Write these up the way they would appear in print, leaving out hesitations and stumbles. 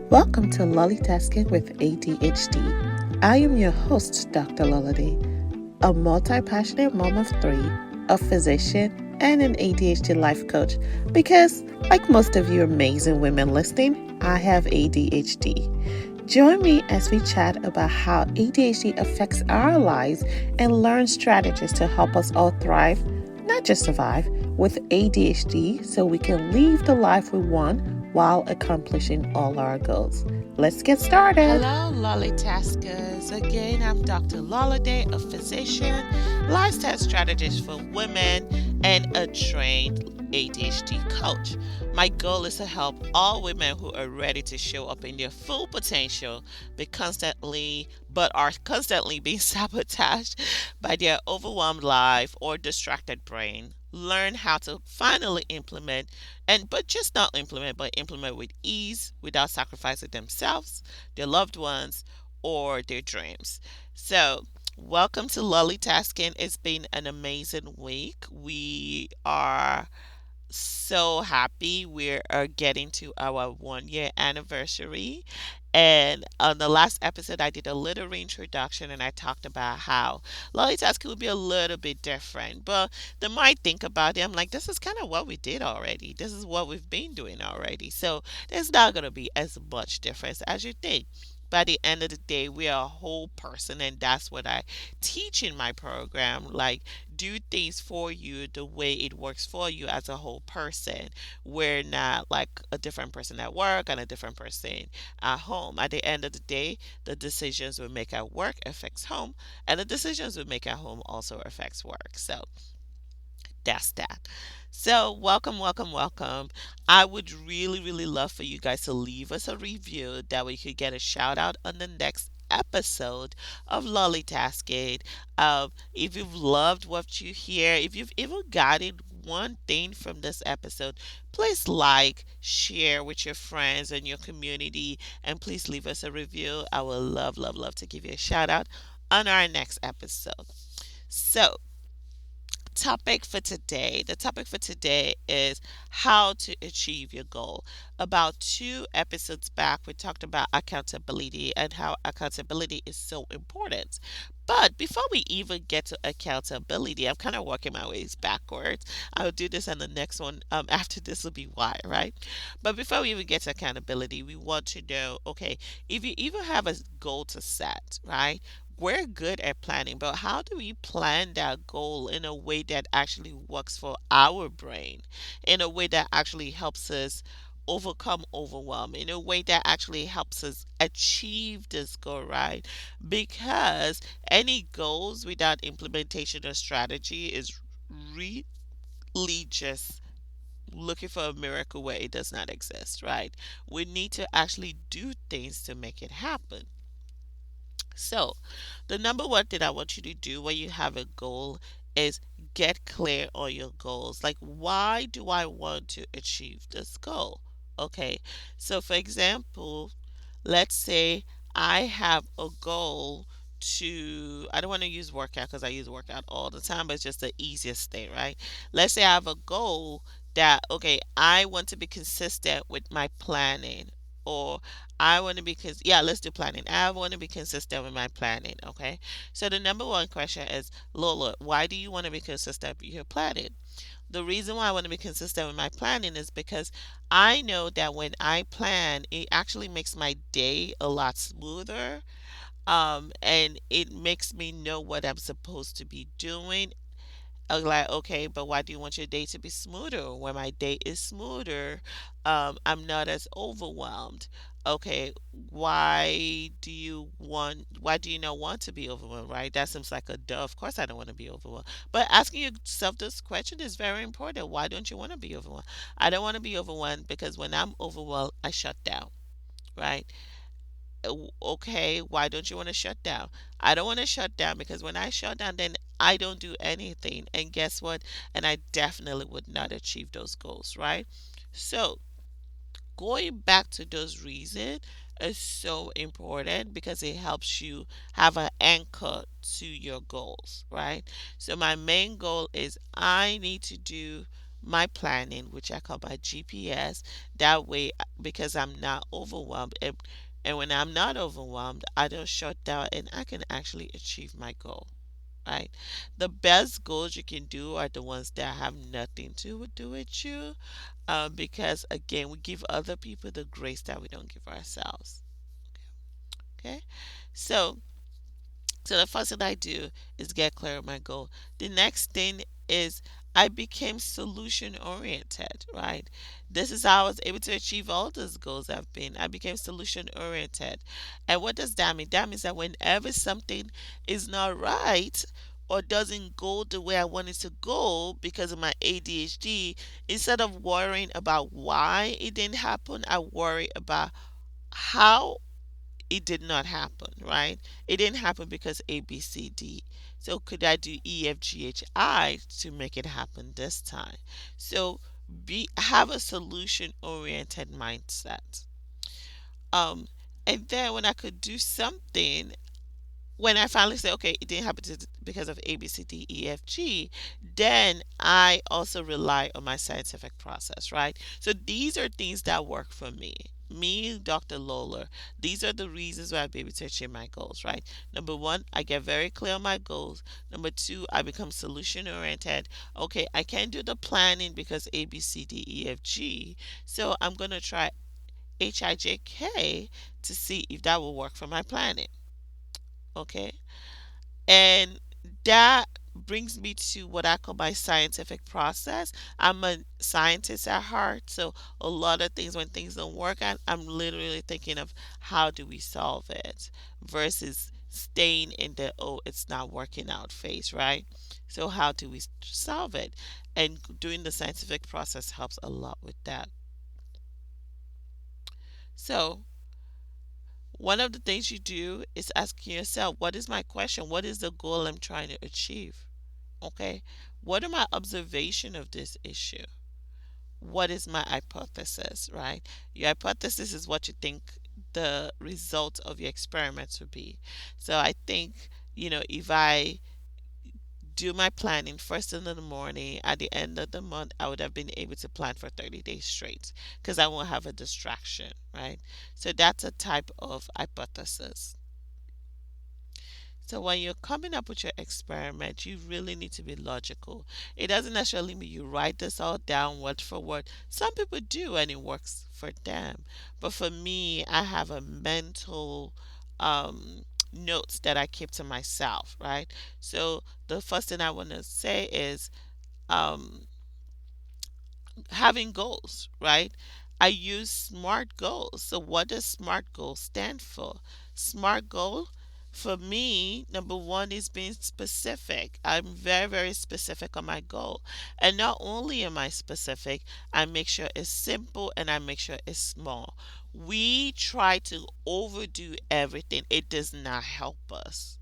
Welcome to LollieTasking with ADHD. I am your host, Dr. Lola, a multi-passionate mom of three, a physician, and an ADHD life coach because, like most of you amazing women listening, I have ADHD. Join me as we chat about how ADHD affects our lives and learn strategies to help us all thrive, not just survive, with ADHD so we can live the life we want while accomplishing all our goals. Let's get started. Hello, LollieTaskers. Again, I'm Dr. Lola, a physician, lifestyle strategist for women, and a trained ADHD coach. My goal is to help all women who are ready to show up in their full potential, but are constantly being sabotaged by their overwhelmed life or distracted brain. Learn how to finally implement but just not implement, but implement with ease without sacrificing themselves, their loved ones, or their dreams. So, welcome to LollieTasking. It's been an amazing week. We are so happy we are getting to our 1 year anniversary. And on the last episode, I did a little reintroduction and I talked about how multitasking would be a little bit different. But the more I think about it, I'm like, this is kind of what we did already. This is what we've been doing already. So there's not going to be as much difference as you think. By the end of the day, we are a whole person, and that's what I teach in my program. Like, do things for you the way it works for you as a whole person. We're not like a different person at work and a different person at home. At the end of the day, the decisions we make at work affects home, and the decisions we make at home also affects work. So that's that. So, welcome, welcome, welcome. I would really, really love for you guys to leave us a review that we could get a shout out on the next episode of Lolly Tascade. If you've loved what you hear, if you've even gotten one thing from this episode, please like, share with your friends and your community, and please leave us a review. I would love, love, love to give you a shout out on our next episode. So, topic for today. The topic for today is how to achieve your goal. About 2 episodes back, we talked about accountability and how accountability is so important. But before we even get to accountability, I'm kind of working my ways backwards. I'll do this on the next one. After this will be why, right? But before we even get to accountability, we want to know, okay, if you even have a goal to set, right? We're good at planning, but how do we plan that goal in a way that actually works for our brain, in a way that actually helps us overcome overwhelm, in a way that actually helps us achieve this goal, right? Because any goals without implementation or strategy is really just looking for a miracle where it does not exist, right? We need to actually do things to make it happen. So, the number one thing I want you to do when you have a goal is get clear on your goals. Like, why do I want to achieve this goal? Okay, so for example, let's say I have a goal I don't want to use workout because I use workout all the time, but it's just the easiest thing, right? Let's say I have a goal that, okay, I want to be consistent with my planning, or I want to be, yeah, let's do planning. I want to be consistent with my planning, okay? So the number one question is, Lola, why do you want to be consistent with your planning? The reason why I want to be consistent with my planning is because I know that when I plan, it actually makes my day a lot smoother. And it makes me know what I'm supposed to be doing. Like, okay, but why do you want your day to be smoother? When my day is smoother, I'm not as overwhelmed. Okay, why do you not want to be overwhelmed, right? That seems like a duh. Of course I don't want to be overwhelmed. But asking yourself this question is very important. Why don't you want to be overwhelmed? I don't want to be overwhelmed because when I'm overwhelmed, I shut down, right? Okay, why don't you want to shut down? I don't want to shut down because when I shut down, then I don't do anything. And guess what? And I definitely would not achieve those goals, right? So, going back to those reasons is so important because it helps you have an anchor to your goals, right? So, my main goal is I need to do my planning, which I call my GPS. That way, because I'm not overwhelmed, and when I'm not overwhelmed, I don't shut down and I can actually achieve my goal. Right? The best goals you can do are the ones that have nothing to do with you, because again, we give other people the grace that we don't give ourselves. Okay, so the first thing I do is get clear of my goal. The next thing is I became solution oriented, right? This is how I was able to achieve all those goals I've been. I became solution oriented. And what does that mean? That means that whenever something is not right or doesn't go the way I want it to go because of my ADHD, instead of worrying about why it didn't happen, I worry about how it did not happen, right? It didn't happen because A, B, C, D. So could I do E, F, G, H, I to make it happen this time? So have a solution oriented mindset. Um, and then when I could do something, when I finally say, okay, it didn't happen because of A, B, C, D, E, F, G, then I also rely on my scientific process, right? So these are things that work for me. Me, Dr. Lola, these are the reasons why I'll be able to achieve my goals, right? Number one, I get very clear on my goals. Number two, I become solution oriented. Okay, I can't do the planning because A, B, C, D, E, F, G. So I'm going to try H, I, J, K to see if that will work for my planning. Okay. And that brings me to what I call my scientific process. I'm a scientist at heart, so a lot of things, when things don't work out, I'm literally thinking of how do we solve it versus staying in the oh, it's not working out phase, right? So, how do we solve it? And doing the scientific process helps a lot with that. So, one of the things you do is asking yourself, what is my question? What is the goal I'm trying to achieve? Okay. What are my observation of this issue? What is my hypothesis, right? Your hypothesis is what you think the result of your experiments would be. So I think, if I do my planning first thing in the morning, at the end of the month, I would have been able to plan for 30 days straight because I won't have a distraction, right? So that's a type of hypothesis. So when you're coming up with your experiment, you really need to be logical. It doesn't necessarily mean you write this all down word for word. Some people do and it works for them. But for me, I have a mental notes that I keep to myself, right? So the first thing I want to say is um, having goals, right? I use SMART goals. So, what does SMART goals stand for? SMART goal for me, number one is being specific. I'm very, very specific on my goal. And not only am I specific, I make sure it's simple and I make sure it's small. We try to overdo everything, it does not help us.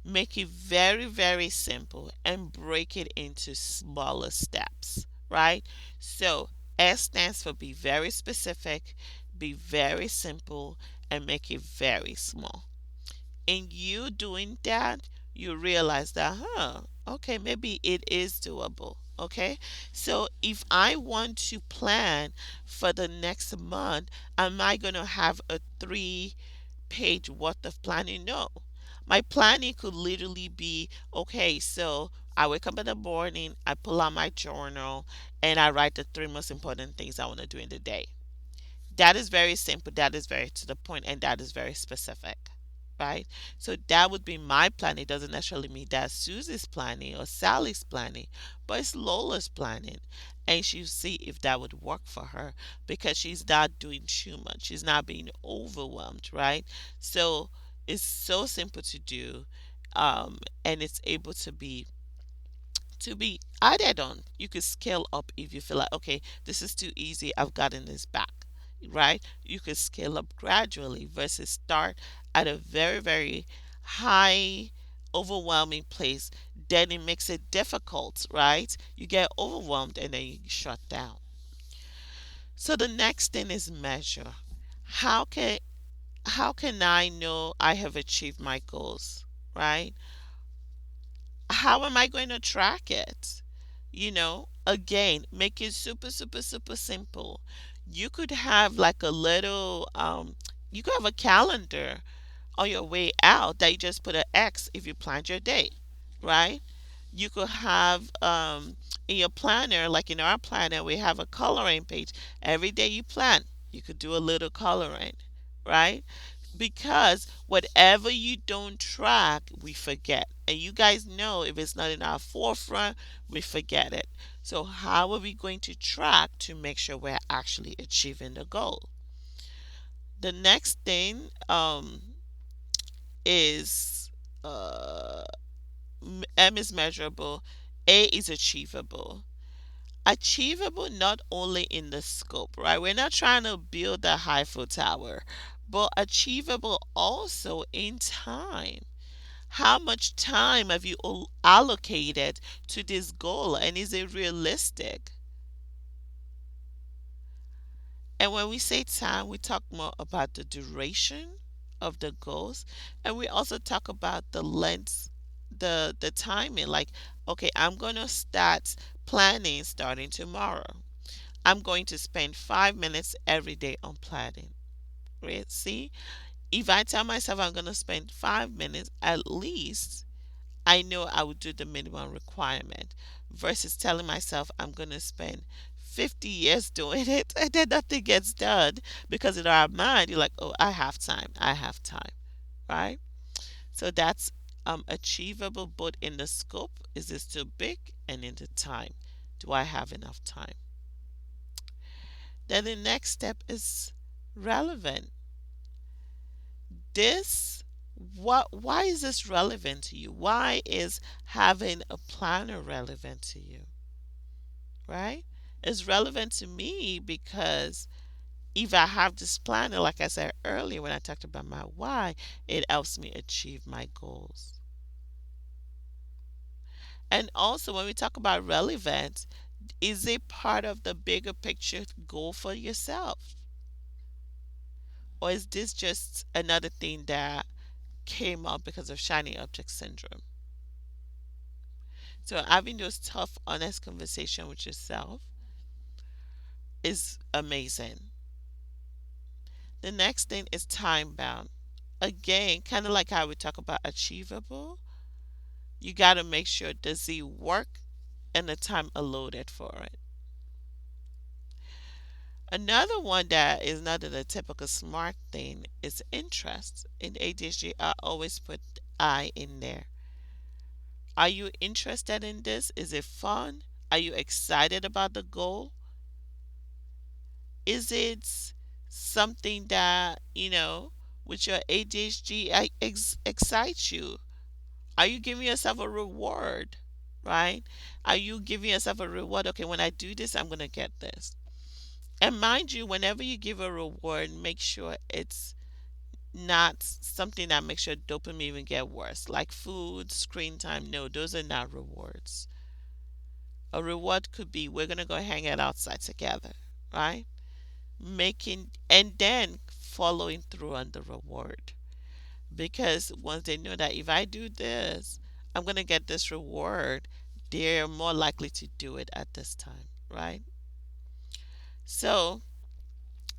Make it very, very simple and break it into smaller steps, right? So, S stands for be very specific, be very simple, and make it very small. In you doing that, you realize that, okay, maybe it is doable. Okay, so if I want to plan for the next month, am I going to have a 3 page worth of planning? No. My planning could literally be okay, so I wake up in the morning, I pull out my journal, and I write the 3 most important things I want to do in the day. That is very simple, that is very to the point, and that is very specific, right? So that would be my plan. It doesn't necessarily mean that Susie's planning or Sally's planning, but it's Lola's planning. And she'll see if that would work for her because she's not doing too much. She's not being overwhelmed, right? So it's so simple to do, and it's able to be added on. You could scale up if you feel like, okay, this is too easy, I've gotten this back, right? You could scale up gradually versus start at a very, very high, overwhelming place. Then it makes it difficult, right? You get overwhelmed and then you shut down. So the next thing is measure. How can how can I know I have achieved my goals, right? How am I going to track it? Again, make it super, super, super simple. You could have like a little, you could have a calendar on your way out that you just put an X if you planned your day, right? You could have in your planner, like in our planner, we have a coloring page. Every day you plan, you could do a little coloring, right? Because whatever you don't track, we forget. And you guys know if it's not in our forefront, we forget it. So, how are we going to track to make sure we're actually achieving the goal? The next thing is uh, M is measurable, A is achievable. Achievable not only in the scope, right? We're not trying to build a Eiffel Tower, but achievable also in time. How much time have you allocated to this goal, and is it realistic? And when we say time, we talk more about the duration of the goals, and we also talk about the length, the timing. Like, okay, I'm gonna start planning starting tomorrow. I'm going to spend 5 minutes every day on planning. Right? See, if I tell myself I'm gonna spend 5 minutes at least, I know I would do the minimum requirement versus telling myself I'm going to spend 50 years doing it and then nothing gets done because in our mind, you're like, oh, I have time. I have time. Right? So that's achievable both in the scope, is it still big, and in the time. Do I have enough time? Then the next step is relevant. This why is this relevant to you? Why is having a planner relevant to you? Right? It's relevant to me because if I have this planner, like I said earlier when I talked about my why, it helps me achieve my goals. And also, when we talk about relevance, is it part of the bigger picture goal for yourself? Or is this just another thing that came up because of shiny object syndrome? So having those tough, honest conversation with yourself is amazing. The next thing is time bound. Again, kind of like how we talk about achievable, you got to make sure does the work and the time allotted for it. Another one that is not the typical smart thing is interest. In ADHD, I always put I in there. Are you interested in this? Is it fun? Are you excited about the goal? Is it something that, with your ADHD excites you? Are you giving yourself a reward? Right? Are you giving yourself a reward? Okay, when I do this, I'm going to get this. And mind you, whenever you give a reward, make sure it's not something that makes your dopamine even get worse, like food, screen time. No, those are not rewards. A reward could be we're going to go hang out outside together, right? Making and then following through on the reward. Because once they know that if I do this, I'm going to get this reward, they're more likely to do it at this time, right? So,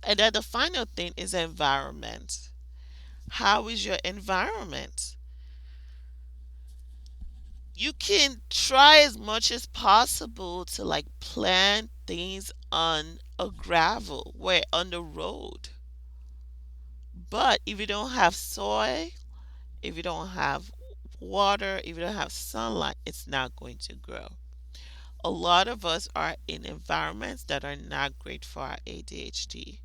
and then the final thing is environment. How is your environment? You can try as much as possible to like plant things on a gravel where on the road. But if you don't have soil, if you don't have water, if you don't have sunlight, it's not going to grow. A lot of us are in environments that are not great for our ADHD.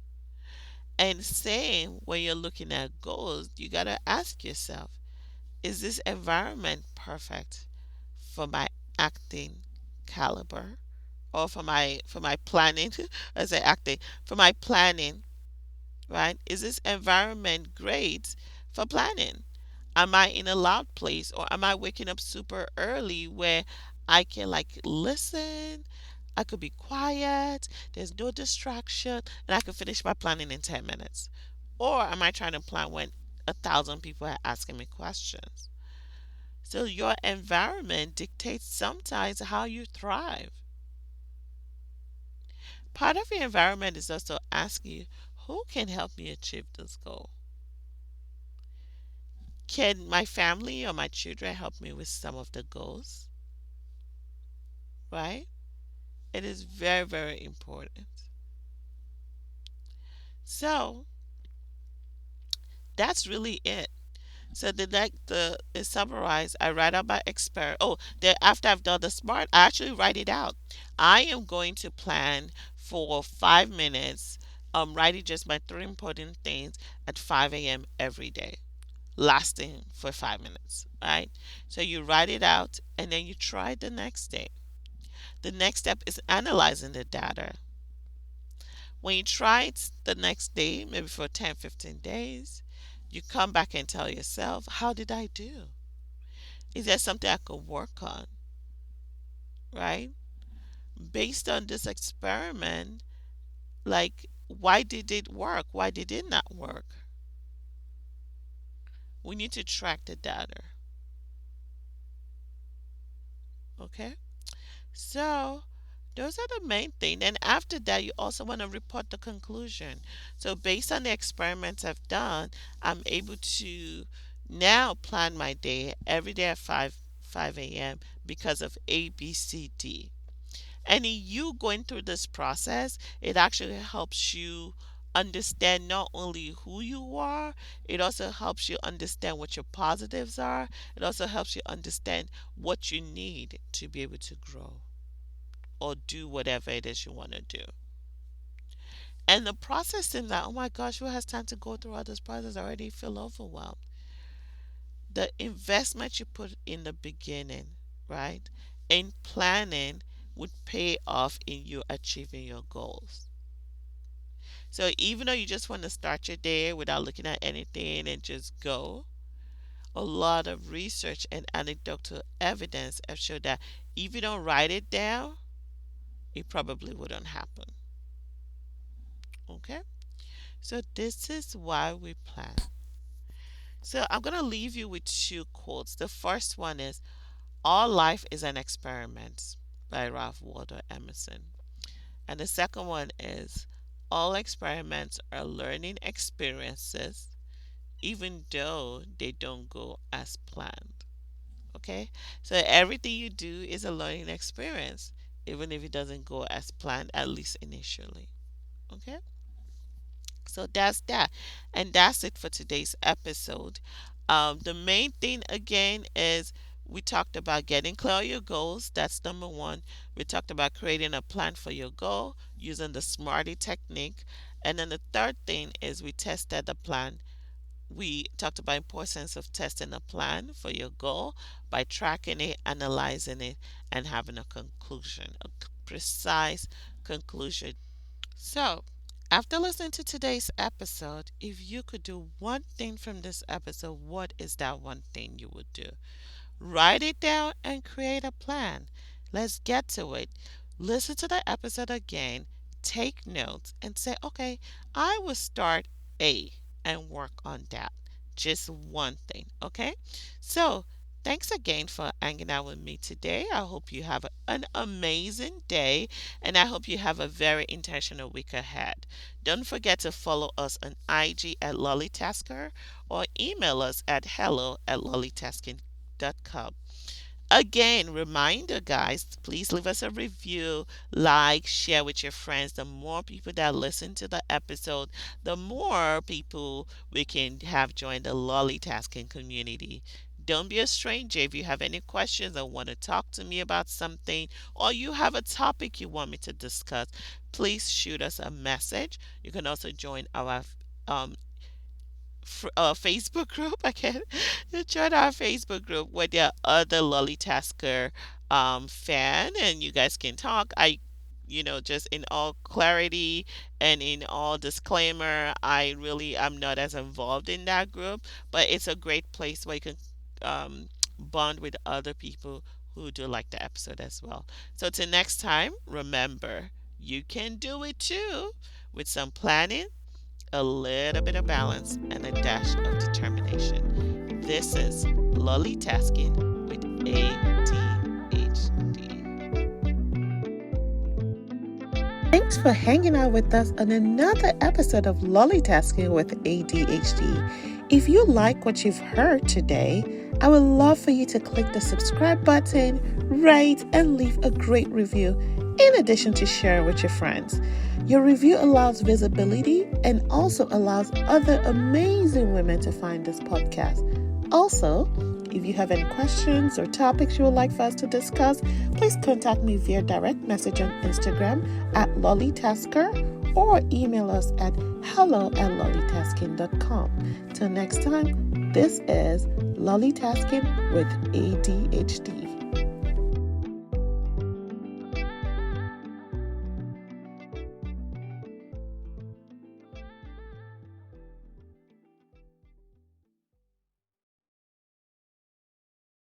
And same when you're looking at goals, you got to ask yourself, is this environment perfect for my acting caliber or for my planning? I say acting, for my planning, right? Is this environment great for planning? Am I in a loud place or am I waking up super early where I can like listen? I could be quiet, there's no distraction, and I can finish my planning in 10 minutes. Or am I trying to plan when 1,000 people are asking me questions? So your environment dictates sometimes how you thrive. Part of your environment is also asking you, who can help me achieve this goal? Can my family or my children help me with some of the goals? Right? It is very, very important. So that's really it. So the next the is summarized. I write out my experiment. Oh, then after I've done the smart, I actually write it out. I am going to plan for 5 minutes, writing just my three important things at 5 a.m. every day, lasting for 5 minutes. Right? So you write it out and then you try the next day. The next step is analyzing the data. When you try it the next day, maybe for 10, 15 days, you come back and tell yourself, how did I do? Is there something I could work on? Right? Based on this experiment, like, why did it work? Why did it not work? We need to track the data. Okay? So, those are the main thing. And after that, you also want to report the conclusion. So, based on the experiments I've done, I'm able to now plan my day every day at 5 a.m. because of A, B, C, D. And in you going through this process, it actually helps you understand not only who you are, it also helps you understand what your positives are. It also helps you understand what you need to be able to grow or do whatever it is you want to do. And the process seems like, oh my gosh, who has time to go through all this process? I already feel overwhelmed. The investment you put in the beginning, right, in planning would pay off in you achieving your goals. So even though you just want to start your day without looking at anything and just go, a lot of research and anecdotal evidence have shown that if you don't write it down, it probably wouldn't happen. Okay? So this is why we plan. So I'm going to leave you with two quotes. The first one is, all life is an experiment, by Ralph Waldo Emerson. And the second one is, all experiments are learning experiences, even though they don't go as planned. Okay? So everything you do is a learning experience, even if it doesn't go as planned, at least initially. Okay? So that's that. And that's it for today's episode. The main thing again is we talked about getting clear on your goals. That's number one. We talked about creating a plan for your goal using the SMARTY technique. And then the third thing is we tested the plan. We talked about importance of testing a plan for your goal by tracking it, analyzing it, and having a conclusion, a precise conclusion. So, after listening to today's episode, if you could do one thing from this episode, what is that one thing you would do? Write it down and create a plan. Let's get to it. Listen to the episode again, take notes, and say, okay, I will start A and work on that. Just one thing, okay? So, thanks again for hanging out with me today. I hope you have an amazing day and I hope you have a very intentional week ahead. Don't forget to follow us on IG at LollieTasker or email us at hello@LollieTasking.com. Again, reminder, guys, please leave us a review, like, share with your friends. The more people that listen to the episode, the more people we can have join the Lolly Tasking community. Don't be a stranger. If you have any questions or want to talk to me about something, or you have a topic you want me to discuss, please shoot us a message. You can also join our um, Facebook group. I can join our Facebook group where there are other Lolly Tasker fan, and you guys can talk. Just in all clarity and in all disclaimer, I really am not as involved in that group, but it's a great place where you can bond with other people who do like the episode as well. So till next time, remember, you can do it too with some planning, a little bit of balance, and a dash of determination. This is Lolly Tasking with ADHD. Thanks for hanging out with us on another episode of LollieTasking with ADHD. If you like what you've heard today, I would love for you to click the subscribe button, rate, and leave a great review, in addition to sharing with your friends. Your review allows visibility and also allows other amazing women to find this podcast. Also, if you have any questions or topics you would like for us to discuss, please contact me via direct message on Instagram at LollieTasker or email us at hello@LollieTasking.com. Till next time, this is LollieTasking with ADHD.